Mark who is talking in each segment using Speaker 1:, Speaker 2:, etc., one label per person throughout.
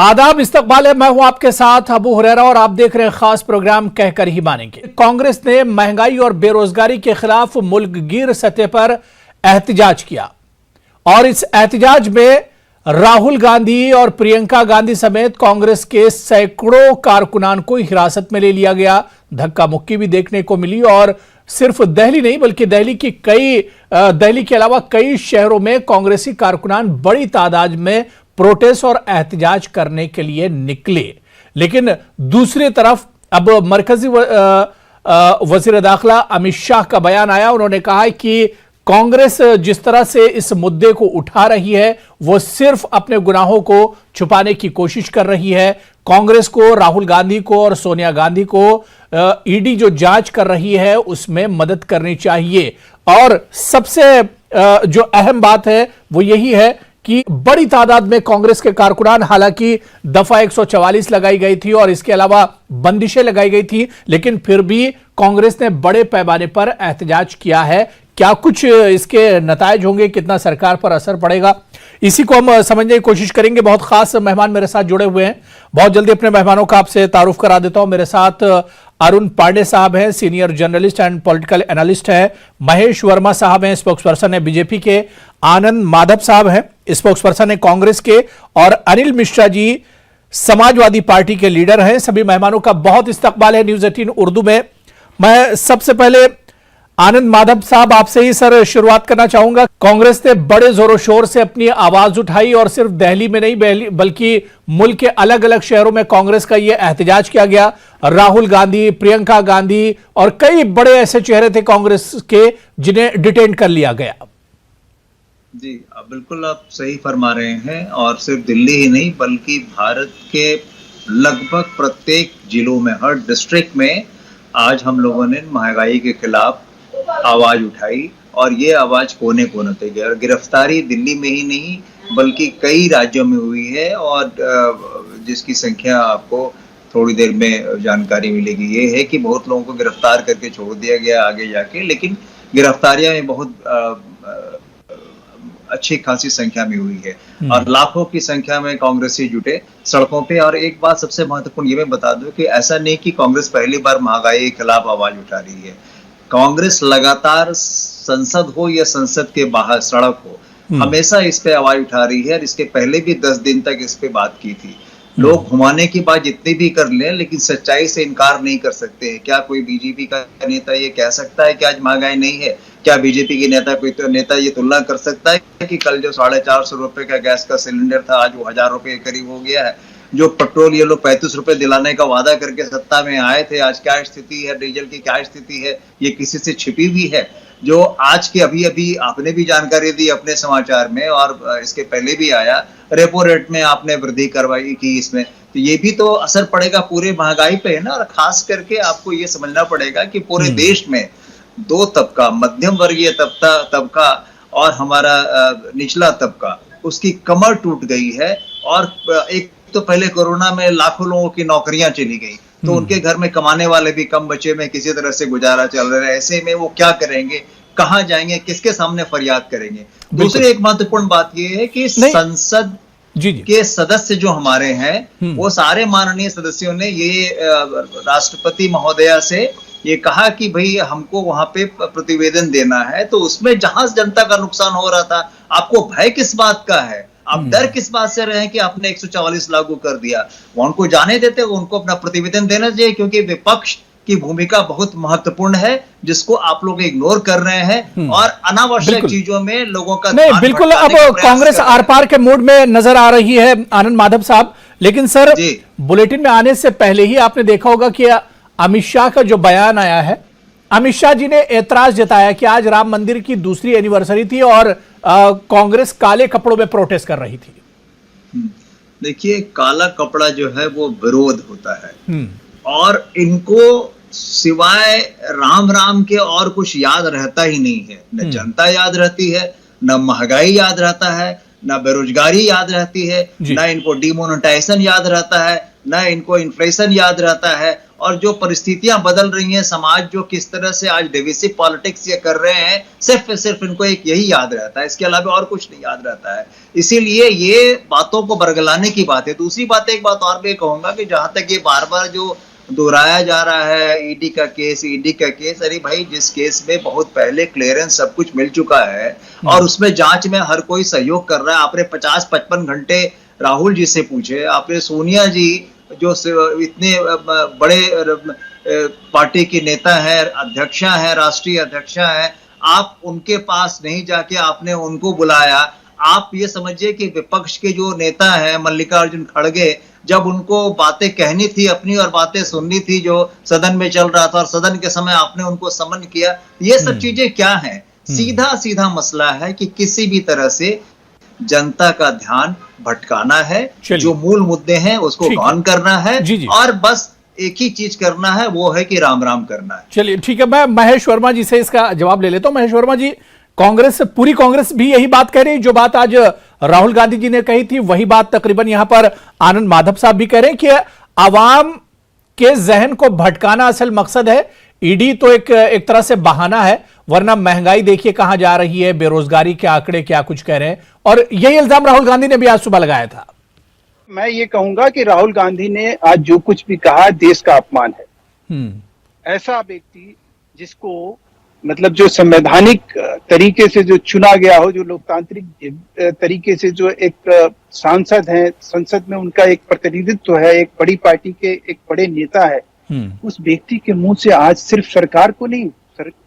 Speaker 1: आदाब, इस्तकबाल है। मैं हूं आपके साथ अबू हुरैरा और आप देख रहे हैं खास प्रोग्राम कहकर ही मानेंगे। कांग्रेस ने महंगाई और बेरोजगारी के खिलाफ मुल्कगीर सतह पर एहतजाज किया और इस एहतजाज में राहुल गांधी और प्रियंका गांधी समेत कांग्रेस के सैकड़ों कारकुनान को हिरासत में ले लिया गया। धक्का मुक्की भी देखने को मिली और सिर्फ दिल्ली नहीं बल्कि दिल्ली के अलावा कई शहरों में कांग्रेसी कारकुनान बड़ी तादाद में प्रोटेस्ट और एहतजाज करने के लिए निकले। लेकिन दूसरी तरफ अब मरकजी वजीर दाखिला अमित शाह का बयान आया। उन्होंने कहा कि कांग्रेस जिस तरह से इस मुद्दे को उठा रही है वो सिर्फ अपने गुनाहों को छुपाने की कोशिश कर रही है। कांग्रेस को, राहुल गांधी को और सोनिया गांधी को ईडी जो जांच कर रही है उसमें मदद करनी चाहिए। और सबसे जो अहम बात है वो यही है कि बड़ी तादाद में कांग्रेस के कारकुनान, हालांकि दफा 144 लगाई गई थी और इसके अलावा बंदिशें लगाई गई थी, लेकिन फिर भी कांग्रेस ने बड़े पैमाने पर एहतजाज किया है। क्या कुछ इसके नतायज होंगे, कितना सरकार पर असर पड़ेगा, इसी को हम समझने की कोशिश करेंगे। बहुत खास मेहमान मेरे साथ जुड़े हुए हैं। बहुत जल्दी अपने मेहमानों का आपसे तारुफ करा देता हूं। मेरे साथ अरुण पांडे साहब हैं, senior journalist and political analyst हैं। महेश वर्मा साहब हैं, स्पोक्सपर्सन है बीजेपी के। आनंद माधव साहब हैं, स्पोक्सपर्सन है कांग्रेस के। और अनिल मिश्रा जी समाजवादी पार्टी के लीडर हैं। सभी मेहमानों का बहुत इस्तकबाल है न्यूज़ 18 उर्दू में। मैं सबसे पहले आनंद माधव साहब आपसे ही सर शुरुआत करना चाहूंगा। कांग्रेस ने बड़े जोरों शोर से अपनी आवाज उठाई और सिर्फ दिल्ली में नहीं बल्कि मुल्क के अलग अलग शहरों में कांग्रेस का यह एहतजाज किया गया। राहुल गांधी, प्रियंका गांधी और कई बड़े ऐसे चेहरे थे कांग्रेस के जिन्हें डिटेन कर लिया गया।
Speaker 2: जी बिल्कुल, आप सही फरमा रहे हैं। और सिर्फ दिल्ली ही नहीं बल्कि भारत के लगभग प्रत्येक जिलों में, हर डिस्ट्रिक्ट में आज हम लोगों ने महंगाई के खिलाफ आवाज उठाई और ये आवाज कोने कोने तक गई। और गिरफ्तारी दिल्ली में ही नहीं बल्कि कई राज्यों में हुई है और जिसकी संख्या आपको थोड़ी देर में जानकारी मिलेगी। ये है कि बहुत लोगों को गिरफ्तार करके छोड़ दिया गया आगे जाके, लेकिन गिरफ्तारियां में बहुत अच्छी खासी संख्या में हुई है और लाखों की संख्या में कांग्रेसी जुटे सड़कों पे। और एक बात सबसे महत्वपूर्ण ये मैं बता दूं कि ऐसा नहीं कि कांग्रेस पहली बार महंगाई के खिलाफ आवाज उठा रही है। कांग्रेस लगातार संसद हो या संसद के बाहर सड़क हो, हमेशा इस पे आवाज उठा रही है और इसके पहले भी 10 दिन तक इस पे बात की थी। लोग घुमाने की बात जितनी भी कर लें लेकिन सच्चाई से इनकार नहीं कर सकते हैं। क्या कोई बीजेपी का नेता ये कह सकता है कि आज महंगाई नहीं है? क्या बीजेपी के नेता ये तुलना कर सकता है कि कल जो 450 रुपए का गैस का सिलेंडर था आज वो 1000 रुपए के करीब हो गया है? जो पेट्रोल ये लोग 35 रुपए दिलाने का वादा करके सत्ता में आए थे, आज क्या स्थिति है? डीजल की क्या स्थिति है? ये किसी से छिपी हुई है? जो आज के अभी आपने भी जानकारी दी अपने समाचार में और इसके पहले भी आया, रेपो रेट में आपने वृद्धि करवाई की इसमें, तो ये भी तो असर पड़ेगा पूरे महंगाई पे है ना। और खास करके आपको ये समझना पड़ेगा कि पूरे देश में दो तबका, मध्यम वर्गीय तबका और हमारा निचला तबका, उसकी कमर टूट गई है। और एक तो पहले कोरोना में लाखों लोगों की नौकरियां चली गई, तो उनके घर में कमाने वाले भी कम बचे में किसी तरह से गुजारा चल रहा है। ऐसे में वो क्या करेंगे, कहां जाएंगे, किसके सामने फरियाद करेंगे? दूसरी एक महत्वपूर्ण बात यह है कि संसद के सदस्य जो हमारे हैं वो सारे माननीय सदस्यों ने ये राष्ट्रपति महोदया से ये कहा कि भाई हमको वहां पे प्रतिवेदन देना है। तो उसमें जहां जनता का नुकसान हो रहा था, आपको भय किस बात का है? आप डर किस बात से रहे कि आपने 144 लागू कर दिया? वो उनको जाने देते, उनको अपना प्रतिवेदन देना चाहिए, क्योंकि विपक्ष की भूमिका बहुत महत्वपूर्ण है जिसको आप लोग इग्नोर कर रहे हैं और अनावश्यक चीजों में लोगों का
Speaker 1: नहीं। बिल्कुल, अब कांग्रेस आर पार के मूड में नजर आ रही है आनंद माधव साहब। लेकिन सर, बुलेटिन में आने से पहले ही आपने देखा होगा कि अमित शाह का जो बयान आया है, अमित शाह जी ने एतराज जताया कि आज राम मंदिर की दूसरी एनिवर्सरी थी और कांग्रेस काले कपड़ों में प्रोटेस्ट कर रही थी।
Speaker 2: देखिए, काला कपड़ा जो है वो विरोध होता है और इनको सिवाय राम राम के और कुछ याद रहता ही नहीं है। न जनता याद रहती है, न महंगाई याद रहता है, न बेरोजगारी याद रहती है, न इनको डिमोनेटाइजेशन याद रहता है, न इनको इन्फ्लेशन याद रहता है। और जो परिस्थितियां बदल रही हैं, समाज जो किस तरह से आज डिविसिव पॉलिटिक्स ये कर रहे हैं, सिर्फ इनको एक यही याद रहता है, इसके अलावा और कुछ नहीं याद रहता है। इसीलिए ये बातों को बरगलाने की बात है। दूसरी बात, एक बात और भी कहूंगा कि जहां तक ये बार बार जो दोहराया जा रहा है ईडी का केस, अरे भाई, जिस केस में बहुत पहले क्लियरेंस सब कुछ मिल चुका है और उसमें जांच में हर कोई सहयोग कर रहा है। आपने 50-55 घंटे राहुल जी से पूछे, आपने सोनिया जी जो इतने बड़े पार्टी की नेता है, अध्यक्षा है, राष्ट्रीय अध्यक्षा है, आप उनके पास नहीं जाके आपने उनको बुलाया। आप ये समझिए कि विपक्ष के जो नेता है मल्लिकार्जुन खड़गे, जब उनको बातें कहनी थी अपनी और बातें सुननी थी जो सदन में चल रहा था, और सदन के समय आपने उनको समन किया, ये सब चीजें क्या है? सीधा सीधा मसला है कि किसी भी तरह से जनता का ध्यान भटकाना है, जो मूल मुद्दे हैं उसको गौन करना है, और बस एक ही चीज करना है, वो है कि राम राम करना है।
Speaker 1: चलिए ठीक है, मैं महेश वर्मा जी से इसका जवाब ले लेता हूं। महेश वर्मा जी, पूरी कांग्रेस भी यही बात कह रही है जो बात आज राहुल गांधी जी ने कही थी, वही बात तकरीबन यहां पर आनंद माधव साहब भी कह रहे हैं कि आवाम के जहन को भटकाना असल मकसद है। ईडी तो एक तरह से बहाना है, वरना महंगाई देखिए कहां जा रही है, बेरोजगारी के आंकड़े क्या कुछ कह रहे हैं, और यही इल्जाम राहुल गांधी ने भी आज सुबह लगाया था।
Speaker 3: मैं ये कहूंगा कि राहुल गांधी ने आज जो कुछ भी कहा देश का अपमान है। ऐसा व्यक्ति जिसको मतलब जो संवैधानिक तरीके से जो चुना गया हो, जो लोकतांत्रिक तरीके से जो एक सांसद हैं, संसद में उनका एक प्रतिनिधित्व है, एक बड़ी पार्टी के एक बड़े नेता है, उस व्यक्ति के मुंह से आज सिर्फ सरकार को नहीं,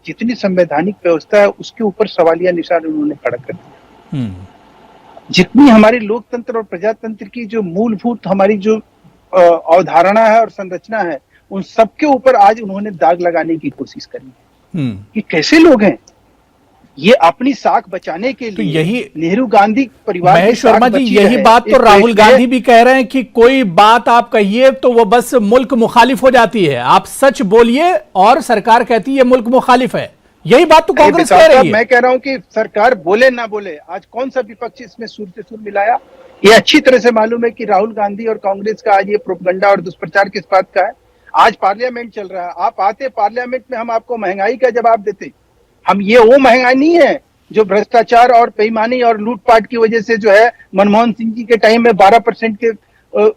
Speaker 3: जितनी संवैधानिक व्यवस्था है उसके ऊपर सवालिया निशान उन्होंने खड़ा कर दिया। जितनी हमारी लोकतंत्र और प्रजातंत्र की जो मूलभूत हमारी जो अवधारणा है और संरचना है, उन सबके ऊपर आज उन्होंने दाग लगाने की कोशिश करी है। ये कैसे लोग हैं? ये अपनी साख बचाने के लिए, तो यही नेहरू गांधी परिवार,
Speaker 1: महेश वर्मा जी, यही बात तो राहुल गांधी भी कह रहे हैं कि कोई बात आप कहिए तो वो बस मुल्क मुखालिफ हो जाती है, आप सच बोलिए और सरकार कहती है मुल्क मुखालिफ है। यही बात तो कांग्रेस कह रही है।
Speaker 3: मैं कह रहा हूं कि सरकार बोले ना बोले, आज कौन सा विपक्ष इसमें सुर से सुर मिलाया? ये अच्छी तरह से मालूम है कि राहुल गांधी और कांग्रेस का आज ये प्रोपगंडा और दुष्प्रचार किस बात का है। आज पार्लियामेंट चल रहा है, आप आते पार्लियामेंट में, हम आपको महंगाई का जवाब देते। हम ये वो महंगाई नहीं है जो भ्रष्टाचार और बेईमानी और लूटपाट की वजह से जो है मनमोहन सिंह जी के टाइम में 12% के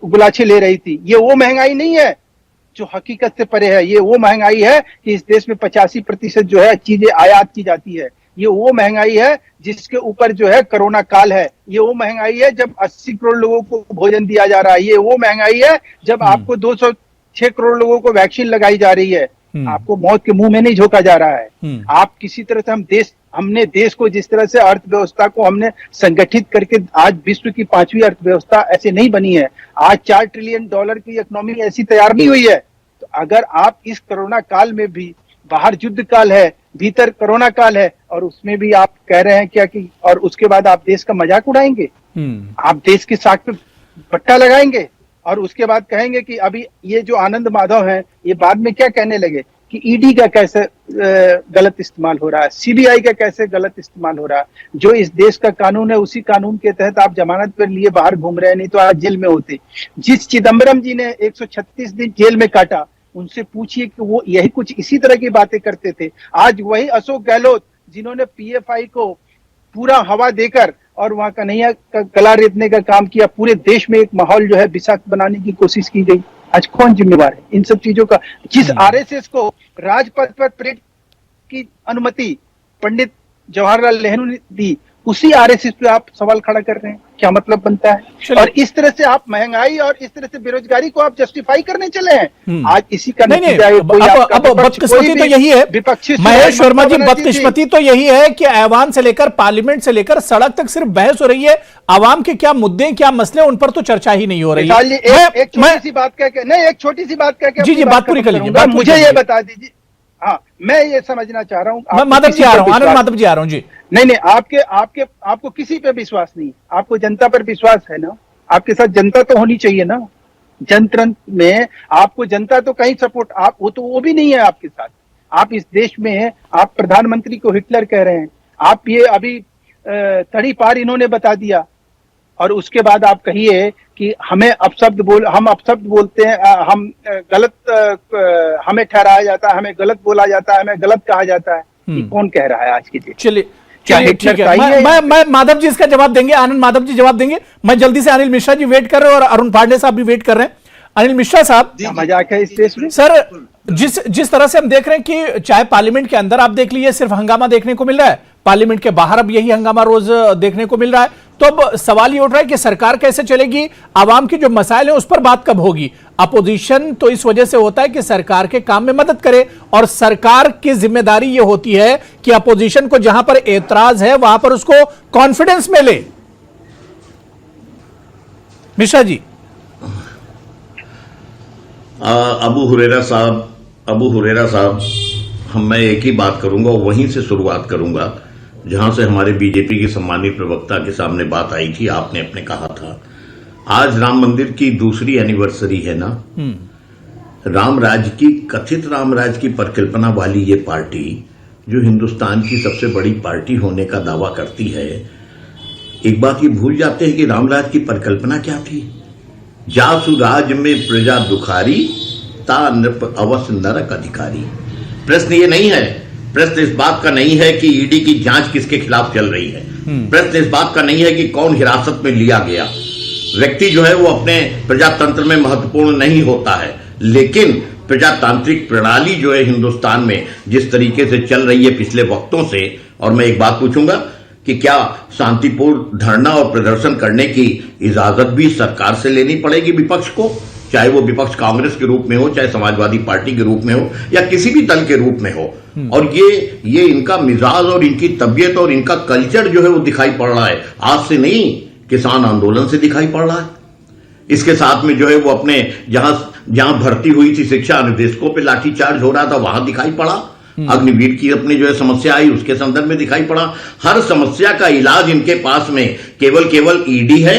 Speaker 3: गुलाछे ले रही थी। ये वो महंगाई नहीं है जो हकीकत से परे है। ये वो महंगाई है कि इस देश में 85% जो है चीजें आयात की जाती है। ये वो महंगाई है जिसके ऊपर जो है कोरोना काल है। ये वो महंगाई है जब 80 करोड़ लोगों को भोजन दिया जा रहा है। ये वो महंगाई है जब आपको 206 करोड़ लोगों को वैक्सीन लगाई जा रही है। आपको मौत के मुंह में नहीं झोंका जा रहा है। आप किसी तरह से हमने देश को जिस तरह से अर्थव्यवस्था को हमने संगठित करके आज विश्व की 5वीं अर्थव्यवस्था ऐसे नहीं बनी है। आज $4 ट्रिलियन की इकोनॉमी ऐसी तैयार नहीं हुई है। तो अगर आप इस कोरोना काल में भी, बाहर युद्ध काल है, भीतर कोरोना काल है, और उसमें भी आप कह रहे हैं क्या कि, और उसके बाद आप देश का मजाक उड़ाएंगे, आप देश की साख पे पट्टा लगाएंगे, और उसके बाद कहेंगे कि अभी ये जो आनंद माधव हैं ये बाद में क्या कहने लगे कि ईडी का कैसे गलत इस्तेमाल हो रहा है, सीबीआई का कैसे गलत इस्तेमाल हो रहा है। जो इस देश का कानून है उसी कानून के तहत आप जमानत पर लिए बाहर घूम रहे हैं, नहीं तो आज जेल में होते। जिस चिदम्बरम जी ने 136 दिन जेल में काटा, उनसे पूछिए कि वो यही कुछ इसी तरह की बातें करते थे। आज वही अशोक गहलोत जिन्होंने पीएफआई को पूरा हवा देकर और वहां कन्हैया का गला रेतने का काम किया, पूरे देश में एक माहौल जो है विषाक्त बनाने की कोशिश की गई, आज कौन जिम्मेवार है इन सब चीजों का? जिस आरएसएस को राजपथ पर परेड की अनुमति पंडित जवाहरलाल नेहरू ने दी, उसी आरएसएस पे आप सवाल खड़ा कर रहे हैं, क्या मतलब बनता है? और इस तरह से आप महंगाई और इस तरह से बेरोजगारी को आप जस्टिफाई करने चले हैं। आज इसी का
Speaker 1: अब बदकिस्मती तो यही है महेश वर्मा जी, बदकिस्मती तो यही है कि ऐवान से लेकर पार्लियामेंट से लेकर सड़क तक सिर्फ बहस हो रही है। आवाम के क्या मुद्दे, क्या मसले, उन पर तो चर्चा ही नहीं हो रही है।
Speaker 3: एक छोटी सी बात कह के, नहीं, एक छोटी सी बात कह के
Speaker 1: जी बात पूरी कर लीजिए।
Speaker 3: मुझे ये बता दीजिए, हाँ, मैं ये समझना चाह रहा हूँ,
Speaker 1: आनंद माधव जी आ रहा हूँ जी।
Speaker 3: नहीं, आपको किसी पे विश्वास नहीं, आपको जनता पर विश्वास है ना? आपके साथ जनता तो होनी चाहिए ना। जनतंत्र में आपको जनता तो कहीं सपोर्ट, आप वो भी नहीं है आपके साथ। आप इस देश में आप प्रधानमंत्री को हिटलर कह रहे हैं। आप ये अभी तड़ी पार इन्होंने बता दिया और उसके बाद आप कहिए कि हम अपशब्द बोलते हैं, हम गलत, हमें ठहराया जाता है, हमें गलत बोला जाता है, हमें गलत कहा जाता है। ये कौन कह रहा है आज की डेट?
Speaker 1: चलिए
Speaker 3: क्या
Speaker 1: चलिए,
Speaker 3: हिटलर
Speaker 1: ठीक
Speaker 3: का ही
Speaker 1: है।
Speaker 3: है?
Speaker 1: मैं माधव जी इसका जवाब देंगे, आनंद माधव जी जवाब देंगे। मैं जल्दी से, अनिल मिश्रा जी वेट कर रहे हैं और अरुण पांडे साहब भी वेट कर रहे हैं। अनिल मिश्रा साहब,
Speaker 3: क्या मजाक है इस देश में?
Speaker 1: सर, जिस तरह से हम देख रहे हैं कि चाहे पार्लियामेंट के अंदर आप देख लीजिए सिर्फ हंगामा देखने को मिल रहा है, पार्लियामेंट के बाहर अब यही हंगामा रोज देखने को मिल रहा है। तो अब सवाल ये उठ रहा है कि सरकार कैसे चलेगी, आवाम की जो मसाइल है उस पर बात कब होगी। अपोजिशन तो इस वजह से होता है कि सरकार के काम में मदद करे, और सरकार की जिम्मेदारी ये होती है कि अपोजिशन को जहां पर एतराज है वहां पर उसको कॉन्फिडेंस मिले। मिश्रा जी।
Speaker 4: अबू हुरैरा साहब, मैं एक ही बात करूंगा और वहीं से शुरुआत करूंगा जहां से हमारे बीजेपी के सम्मानित प्रवक्ता के सामने बात आई थी। आपने अपने कहा था आज राम मंदिर की दूसरी एनिवर्सरी है ना, कथित राम राज्य की परिकल्पना वाली ये पार्टी जो हिंदुस्तान की सबसे बड़ी पार्टी होने का दावा करती है, एक बात ये भूल जाते हैं कि रामराज की परिकल्पना क्या थी। जासु राज में प्रजा दुखारी, ता नृप अवश्य नरक अधिकारी। प्रश्न ये नहीं है, प्रश्न इस बात का नहीं है कि ईडी की जांच किसके खिलाफ चल रही है, प्रश्न इस बात का नहीं है कि कौन हिरासत में लिया गया। व्यक्ति जो है वो अपने प्रजातंत्र में महत्वपूर्ण नहीं होता है, लेकिन प्रजातांत्रिक प्रणाली जो है हिंदुस्तान में जिस तरीके से चल रही है पिछले वक्तों से, और मैं एक बात पूछूंगा कि क्या शांतिपूर्ण धरना और प्रदर्शन करने की इजाजत भी सरकार से लेनी पड़ेगी विपक्ष को, चाहे वो विपक्ष कांग्रेस के रूप में हो, चाहे समाजवादी पार्टी के रूप में हो, या किसी भी दल के रूप में हो। और ये इनका मिजाज और इनकी तबीयत और इनका कल्चर जो है वो दिखाई पड़ रहा है, आज से नहीं, किसान आंदोलन से दिखाई पड़ रहा है। इसके साथ में जो है वो अपने जहां भर्ती हुई थी शिक्षा निदेशकों पे लाठीचार्ज हो रहा था, वहां दिखाई पड़ा। अग्निवीर की अपनी जो है समस्या आई उसके संदर्भ में दिखाई पड़ा। हर समस्या का इलाज इनके पास में केवल ईडी है,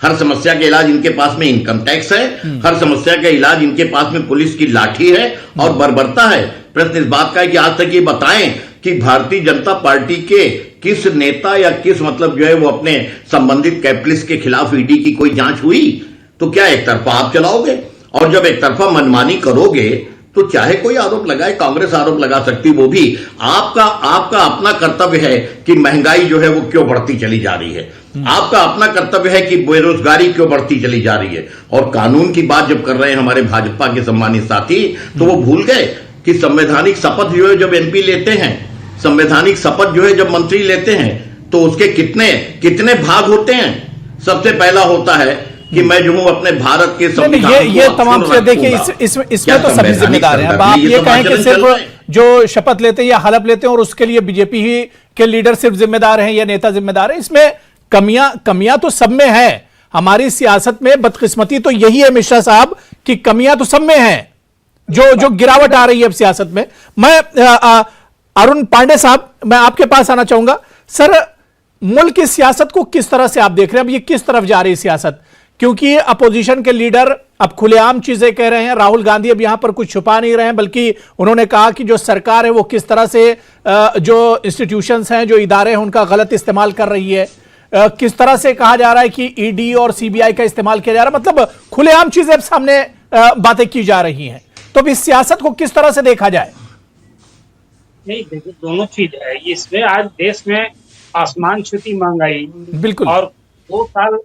Speaker 4: हर समस्या का इलाज इनके पास में इनकम टैक्स है, हर समस्या का इलाज इनके पास में पुलिस की लाठी है और बर्बरता है। प्रश्न इस बात का है कि आज तक ये बताएं कि भारतीय जनता पार्टी के किस नेता या किस जो है वो अपने संबंधित कैपिटलिस्ट के खिलाफ ईडी की कोई जांच हुई? तो क्या एक तरफा आप चलाओगे? और जब एक तरफा मनमानी करोगे तो चाहे कोई आरोप लगाए, कांग्रेस आरोप लगा सकती, वो भी आपका अपना कर्तव्य है कि महंगाई जो है वो क्यों बढ़ती चली जा रही है, आपका अपना कर्तव्य है कि बेरोजगारी क्यों बढ़ती चली जा रही है। और कानून की बात जब कर रहे हैं हमारे भाजपा के सम्मानित साथी, तो वो भूल गए कि संवैधानिक शपथ जो है जब एमपी लेते हैं, संवैधानिक शपथ जो है जब मंत्री लेते हैं, तो उसके कितने भाग होते हैं। सबसे पहला होता है कि मैं जो हूं अपने भारत के संविधान
Speaker 1: ये तमाम चीजें देखिए, इसमें तो सभी जिम्मेदार हैं। अब आप ये कहें कि सिर्फ जो शपथ लेते हैं या हलफ लेते हैं और उसके लिए बीजेपी ही के लीडर सिर्फ जिम्मेदार हैं या नेता जिम्मेदार है, इसमें कमियां तो सब में है। हमारी सियासत में बदकिस्मती तो यही है मिश्रा साहब कि कमियां तो सब में है, जो गिरावट आ रही है अब सियासत में। मैं अरुण पांडे साहब, मैं आपके पास आना चाहूंगा। सर, मुल्क की सियासत को किस तरह से आप देख रहे हैं? अब ये किस तरफ जा रही है सियासत? क्योंकि अपोजिशन के लीडर अब खुलेआम चीजें कह रहे हैं। राहुल गांधी अब यहां पर कुछ छुपा नहीं रहे हैं, बल्कि उन्होंने कहा कि जो सरकार है वो किस तरह से जो इंस्टीट्यूशंस हैं, जो इदारे हैं, उनका गलत इस्तेमाल कर रही है। किस तरह से कहा जा रहा है कि ईडी और सीबीआई का इस्तेमाल किया जा रहा है, मतलब खुलेआम चीजें सामने बातें की जा रही हैं। तो अब इस सियासत को किस तरह से देखा जाए?
Speaker 5: नहीं, देखिए दोनों चीज है इसमें। आज देश में आसमान छूती महंगाई,
Speaker 1: बिल्कुल, और
Speaker 5: 2 साल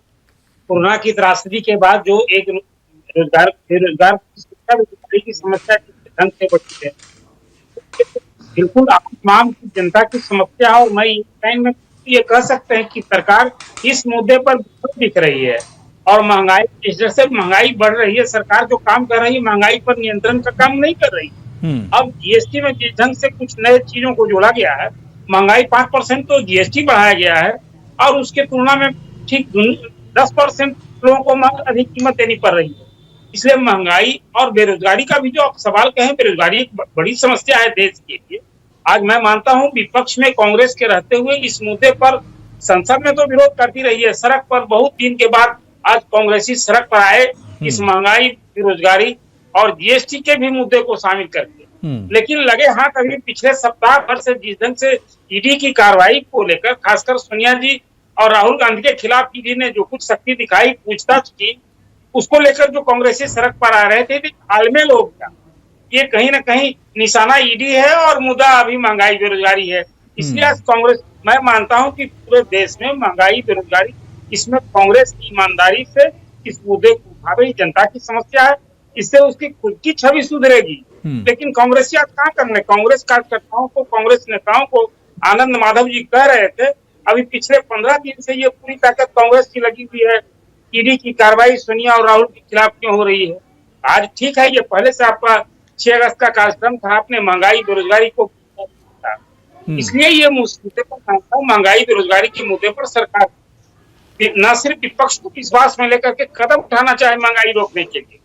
Speaker 5: कोरोना की त्रासदी के बाद जो एक बेरोजगार की समस्या ढंग से बढ़ी है, बिल्कुल तमाम जनता की समस्या। और मैं टाइम में ये कह सकते हैं कि सरकार इस मुद्दे पर दिख रही है। और महंगाई, जिस तरह से महंगाई बढ़ रही है, सरकार जो काम कर रही है महंगाई पर नियंत्रण का काम नहीं कर रही। अब जीएसटी में जिस ढंग से कुछ नए चीजों को जोड़ा गया है, महंगाई 5% तो जीएसटी बढ़ाया गया है, और उसके तुलना में ठीक 10% लोगों को अधिक कीमत देनी पड़ रही है। इसलिए महंगाई और बेरोजगारी का भी जो आप सवाल कहें, बेरोजगारी एक बड़ी समस्या है देश के लिए। आज मैं मानता हूं विपक्ष में कांग्रेस के रहते हुए इस मुद्दे पर संसद में तो विरोध करती रही है, सड़क पर बहुत दिन के बाद आज कांग्रेसी सड़क पर आए इस महंगाई, बेरोजगारी और जीएसटी के भी मुद्दे को शामिल करके। लेकिन लगे हाथ अभी पिछले सप्ताह भर से जिस ढंग से ईडी की कार्रवाई को लेकर, खासकर सोनिया जी और राहुल गांधी के खिलाफ ईडी ने जो कुछ शक्ति दिखाई, पूछताछ की, उसको लेकर जो कांग्रेसी सड़क पर आ रहे थे, तालमेल हो गया। ये कहीं ना कहीं निशाना ईडी है और मुद्दा अभी महंगाई बेरोजगारी है। इसलिए आज कांग्रेस, मैं मानता हूं कि पूरे देश में महंगाई बेरोजगारी, इसमें कांग्रेस की ईमानदारी से इस मुद्दे को उठा रही, जनता की समस्या है, इससे उसकी खुद की छवि सुधरेगी। लेकिन कांग्रेसी आज क्या कर रहे, कांग्रेस कार्यकर्ताओं को, कांग्रेस नेताओं को, आनंद माधव जी कह रहे थे अभी पिछले 15 दिन से ये पूरी ताकत कांग्रेस की लगी हुई है, ईडी की कार्रवाई सोनिया और राहुल के खिलाफ क्यों हो रही है। आज ठीक है, ये पहले से आपका 6 अगस्त का कार्यक्रम था, आपने महंगाई बेरोजगारी को, इसलिए ये मुद्दे पर, महंगाई बेरोजगारी के मुद्दे पर सरकार न सिर्फ विपक्ष को विश्वास में लेकर के कदम उठाना चाहे महंगाई रोकने के लिए,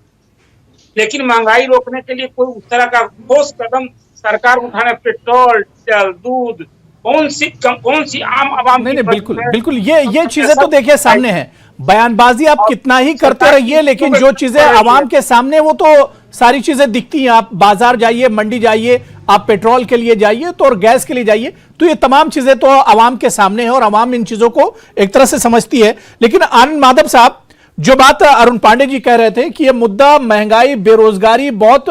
Speaker 5: लेकिन महंगाई रोकने के लिए कोई उस तरह का ठोस कदम सरकार उठाने, पेट्रोल, डीजल, दूध, कौन सी आम आवाम
Speaker 1: नहीं, बिल्कुल बिल्कुल, ये चीजें तो देखिए सामने है। बयानबाजी आप कितना ही करते रहिए, लेकिन जो चीजें आवाम के सामने, वो तो सारी चीजें दिखती हैं। आप बाजार जाइए, मंडी जाइए, आप पेट्रोल के लिए जाइए तो, और गैस के लिए जाइए तो, ये तमाम चीजें तो आवाम के सामने है और आवाम इन चीजों को एक तरह से समझती है। लेकिन आनंद माधव साहब, जो बात अरुण पांडे जी कह रहे थे कि ये मुद्दा महंगाई बेरोजगारी बहुत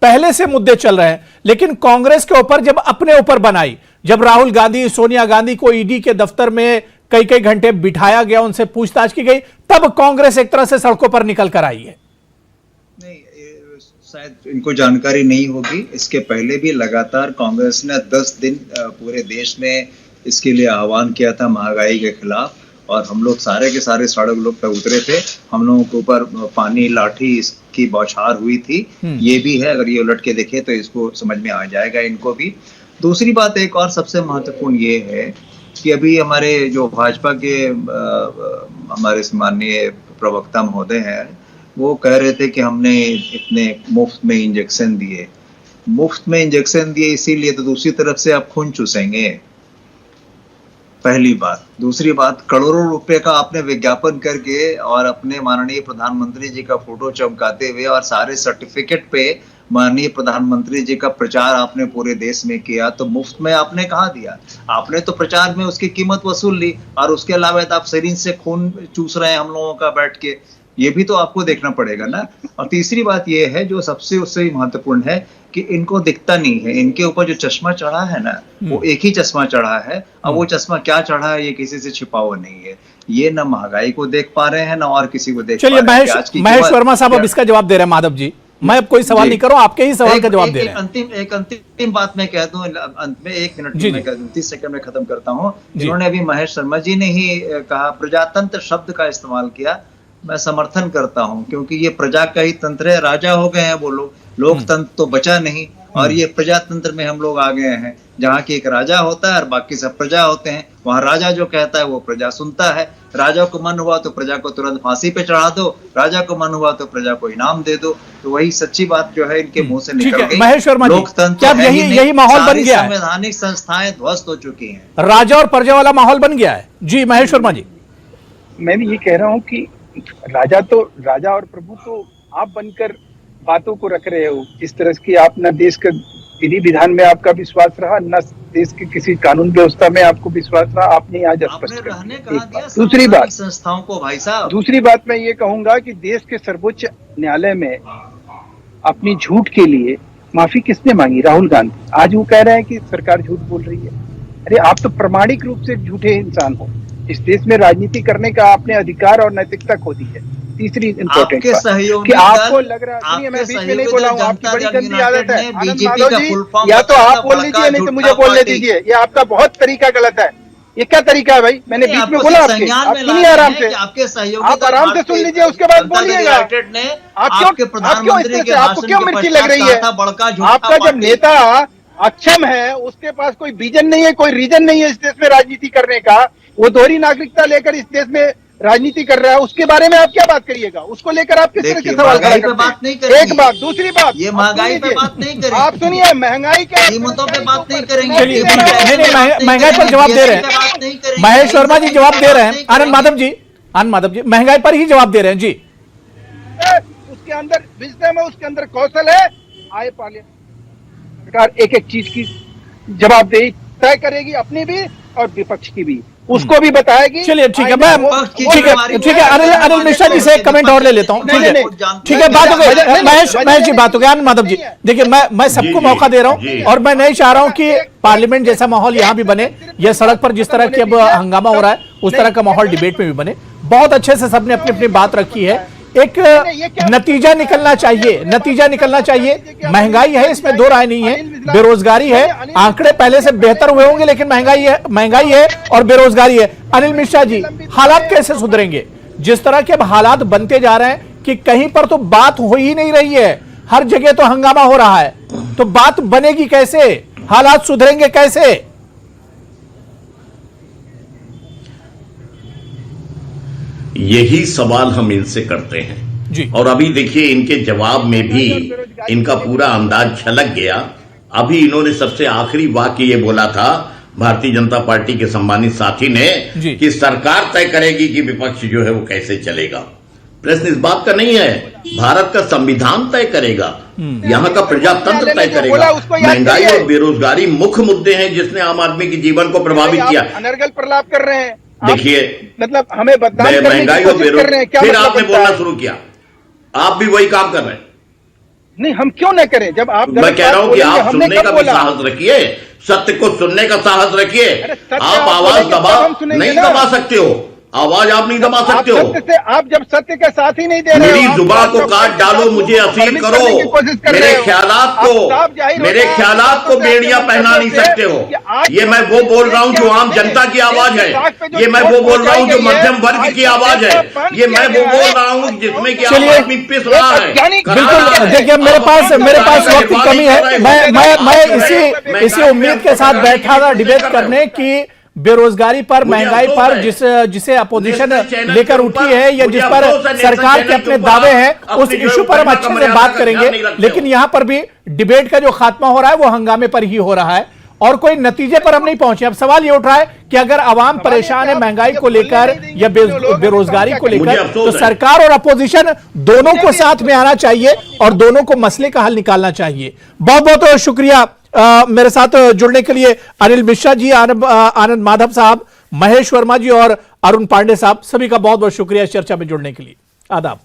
Speaker 1: पहले से मुद्दे चल रहे हैं, लेकिन कांग्रेस के ऊपर जब अपने ऊपर बनाई, जब राहुल गांधी, सोनिया गांधी को ईडी के दफ्तर में कई कई घंटे बिठाया गया, उनसे पूछताछ की गई, तब कांग्रेस एक तरह से सड़कों पर निकल कर आई है।
Speaker 2: नहीं, शायद इनको जानकारी नहीं होगी, इसके पहले भी लगातार कांग्रेस ने 10 दिन पूरे देश में इसके लिए आह्वान किया था महंगाई के खिलाफ, और हम लोग सारे के सारे सड़क लोग पे उतरे थे। हम लोगों के ऊपर पानी, लाठी की बौछार हुई थी। ये भी है, अगर ये उलट के देखें तो इसको समझ में आ जाएगा इनको भी। दूसरी बात एक और सबसे महत्वपूर्ण ये है कि अभी हमारे जो भाजपा के हमारे माननीय प्रवक्ता महोदय हैं, वो कह रहे थे कि हमने इतने मुफ्त में इंजेक्शन दिए। मुफ्त में इंजेक्शन दिए इसीलिए तो दूसरी तरफ से आप खून चूसेंगे, पहली बात। दूसरी बात, करोड़ों रुपए का आपने विज्ञापन करके और अपने माननीय प्रधानमंत्री जी का फोटो चमकाते हुए और सारे सर्टिफिकेट पे माननीय प्रधानमंत्री जी का प्रचार आपने पूरे देश में किया, तो मुफ्त में आपने कहाँ दिया? आपने तो प्रचार में उसकी कीमत वसूल ली, और उसके अलावा आप शरीर से खून चूस रहे हैं हम लोगों का बैठ के, ये भी तो आपको देखना पड़ेगा ना। और तीसरी बात ये है जो सबसे उससे महत्वपूर्ण है कि इनको दिखता नहीं है, इनके ऊपर जो चश्मा चढ़ा है ना, वो एक ही चश्मा चढ़ा है। अब वो चश्मा क्या चढ़ा है ये किसी से छिपा हुआ नहीं है। ये न महंगाई को देख पा रहे हैं, न और किसी को देख पा रहे हैं।
Speaker 1: चलिए महेश वर्मा साहब अब इसका जवाब दे रहे हैं। माधव जी, मैं अब कोई सवाल नहीं कर रहा हूं, आपके ही सवाल का जवाब दे रहे हैं।
Speaker 2: एक अंतिम बात मैं कह दूं, अंत में 1 मिनट में कह दूं, 30 सेकंड में खत्म करता हूं। जिन्होंने अभी महेश शर्मा जी ने ही कहा, प्रजातंत्र शब्द का इस्तेमाल किया, मैं समर्थन करता हूं, क्योंकि ये प्रजा का ही तंत्र है। राजा हो गए हैं वो लोग, लोकतंत्र तो बचा नहीं, और ये प्रजातंत्र में हम लोग आ गए हैं, जहाँ की एक राजा होता है और बाकी सब प्रजा होते हैं। वहाँ राजा जो कहता है वो प्रजा सुनता है। राजा को मन हुआ तो प्रजा को तुरंत फांसी पे चढ़ा दो, राजा को मन हुआ तो प्रजा को इनाम दे दो। तो वही सच्ची बात जो है इनके मुंह से निकल गई।
Speaker 1: महेश वर्मा जी, क्या अब यही माहौल बन गया है?
Speaker 2: संवैधानिक संस्थाएं ध्वस्त हो चुकी हैं,
Speaker 1: राजा और प्रजा वाला माहौल बन गया है। जी महेश वर्मा जी,
Speaker 3: मैं भी ये कह रहा हूँ कि राजा और प्रभु तो आप बनकर बातों को रख रहे हो। इस तरह की आप न देश के विधि विधान में आपका विश्वास रहा, न देश के किसी कानून व्यवस्था में आपको विश्वास रहा। आपने आज स्पष्ट कर दिया। दूसरी बात,
Speaker 2: संस्थाओं को भाई साहब,
Speaker 3: दूसरी बात मैं ये कहूंगा कि देश के सर्वोच्च न्यायालय में अपनी झूठ के लिए माफी किसने मांगी? राहुल गांधी। आज वो कह रहे हैं कि सरकार झूठ बोल रही है। अरे आप तो प्रामाणिक रूप से झूठे इंसान हो। इस देश में राजनीति करने का आपने अधिकार और नैतिकता खो दी है। तीसरी इम्पोर्टेंट बात कि आपको लग रहा है, मैं बीच में नहीं बोला हूँ, आपकी बड़ी गंदी आदत है आनंद माधव जी, या तो आप बोल लीजिए नहीं तो मुझे बोलने दीजिए। ये आपका बहुत तरीका गलत है। ये क्या तरीका है भाई? मैंने बीच में बोला आपके, आप सुनिए आराम से, आप आराम से सुन लीजिए, उसके बाद बोलिएगा। आपको क्यों मिर्ची लग रही है? आपका जब नेता अक्षम है, उसके पास कोई विजन नहीं है, कोई रीजन नहीं है इस देश में राजनीति करने का, वो दोहरी नागरिकता लेकर इस देश में राजनीति कर रहा है, उसके बारे में आप क्या बात करिएगा? उसको लेकर आप किस तरह के सवाल खड़ा करते हैं? एक बात। दूसरी बात,
Speaker 2: ये महंगाई पे बात नहीं करेंगे,
Speaker 3: आप सुनिए, महंगाई के
Speaker 2: कीमतों पे बात नहीं करेंगे।
Speaker 1: चलिए महंगाई पर जवाब दे रहे हैं महेश वर्मा जी, जवाब दे रहे हैं। आनंद माधव जी महंगाई पर ही जवाब दे रहे हैं जी।
Speaker 3: उसके अंदर विजडम है, उसके अंदर कौशल है। आए पार्लियामेंट सरकार एक एक चीज की जवाबदेही तय करेगी, अपनी भी और विपक्ष की भी। उसको भी बताएगी।
Speaker 1: चलिए ठीक है, मैं ठीक है अनिल मिश्रा जी से एक कमेंट और ले लेता हूं। ठीक है ठीक है, बात हो गई। महेश जी बात हो गई। आनंद माधव जी देखिए, मैं सबको मौका दे रहा हूं और मैं नहीं चाह रहा हूं कि पार्लियामेंट जैसा माहौल यहां भी बने, यह सड़क पर जिस तरह की अब हंगामा हो रहा है उस तरह का माहौल डिबेट में भी बने। बहुत अच्छे से सबने अपनी अपनी बात रखी है। एक नतीजा निकलना चाहिए, नतीजा निकलना चाहिए। महंगाई है, इसमें दो राय नहीं है, बेरोजगारी है, आंकड़े पहले से बेहतर हुए होंगे लेकिन महंगाई है और बेरोजगारी है। अनिल मिश्रा जी, हालात कैसे सुधरेंगे? जिस तरह के अब हालात बनते जा रहे हैं कि कहीं पर तो बात हो ही नहीं रही है, हर जगह तो हंगामा हो रहा है, तो बात बनेगी कैसे? हालात सुधरेंगे कैसे?
Speaker 4: यही सवाल हम इनसे करते हैं
Speaker 1: जी।
Speaker 4: और अभी देखिए इनके जवाब में भी इनका पूरा अंदाज झलक गया। अभी इन्होंने सबसे आखिरी वाक्य ये बोला था भारतीय जनता पार्टी के सम्मानित साथी ने कि सरकार तय करेगी कि विपक्ष जो है वो कैसे चलेगा। प्रश्न इस बात का नहीं है, भारत का संविधान तय करेगा, यहाँ का प्रजातंत्र तय करेगा। महंगाई और बेरोजगारी मुख्य मुद्दे हैं जिसने आम आदमी के जीवन को प्रभावित किया।
Speaker 3: अनर्गल प्रलाप कर रहे हैं,
Speaker 4: देखिए
Speaker 3: मतलब हमें बदनाम करने की
Speaker 4: महंगाई और
Speaker 3: कोशिश कर रहे हैं। क्या
Speaker 4: फिर
Speaker 3: मतलब
Speaker 4: आपने
Speaker 3: बनता
Speaker 4: बोलना
Speaker 3: है?
Speaker 4: शुरू किया, आप भी वही काम कर रहे हैं।
Speaker 3: नहीं, हम क्यों न करें? जब आप
Speaker 4: मैं कह रहा हूं कि
Speaker 3: बोलेंगे,
Speaker 4: आप
Speaker 3: हमने
Speaker 4: सुनने
Speaker 3: कब
Speaker 4: का भी
Speaker 3: बोला?
Speaker 4: साहस रखिए, सत्य को सुनने का साहस रखिए।
Speaker 3: सत्य
Speaker 4: आप
Speaker 3: आप
Speaker 4: आवाज
Speaker 3: बोलेंगे
Speaker 4: दबा
Speaker 3: तब हम सुनेंगे
Speaker 4: नहीं
Speaker 3: ना।
Speaker 4: दबा सकते हो, आवाज आप नहीं दबा सकते हो।
Speaker 3: आप जब सत्य का साथ ही नहीं दे रहे हो,
Speaker 4: मेरी
Speaker 3: आप
Speaker 4: जुबान को
Speaker 3: आप
Speaker 4: काट डालो, मुझे असीर
Speaker 3: भ्रमित
Speaker 4: करो,
Speaker 3: करने की कोशिश कर
Speaker 4: मेरे
Speaker 3: रहे हो।
Speaker 4: ख्यालात
Speaker 3: आप साफ जाहिर
Speaker 4: को
Speaker 3: होता
Speaker 4: मेरे
Speaker 3: है,
Speaker 4: ख्यालात
Speaker 3: आप
Speaker 4: को
Speaker 3: तो
Speaker 4: बेड़ियां
Speaker 3: ऐसे
Speaker 4: पहना नहीं
Speaker 3: मतलब
Speaker 4: सकते हो।
Speaker 3: कि आज
Speaker 4: ये मैं वो बोल रहा हूं जो आम जनता की आवाज है, ये मैं वो बोल रहा हूं जो मध्यम वर्ग की आवाज है, ये मैं वो बोल रहा हूं जिसमें कि आम आदमी पिस रहा है।
Speaker 1: बिल्कुल, देखिए मेरे पास वक्त की कमी है। मैं इसी उम्मीद के साथ बैठा था डिबेट करने की बेरोजगारी पर, महंगाई पर जिसे अपोजिशन लेकर उठी है या जिस पर सरकार के अपने दावे हैं उस इशू पर हम अच्छे से बात करेंगे। लेकिन यहां पर भी डिबेट का जो खात्मा हो रहा है वो हंगामे पर ही हो रहा है और कोई नतीजे पर हम नहीं पहुंचे। अब सवाल ये उठ रहा है कि अगर आवाम परेशान है महंगाई को लेकर या बेरोजगारी को लेकर, तो सरकार और अपोजिशन दोनों को साथ में आना चाहिए और दोनों को मसले का हल निकालना चाहिए। बहुत बहुत शुक्रिया मेरे साथ जुड़ने के लिए अनिल मिश्रा जी, आनंद माधव साहब, महेश वर्मा जी और अरुण पांडे साहब, सभी का बहुत बहुत शुक्रिया इस चर्चा में जुड़ने के लिए। आदाब।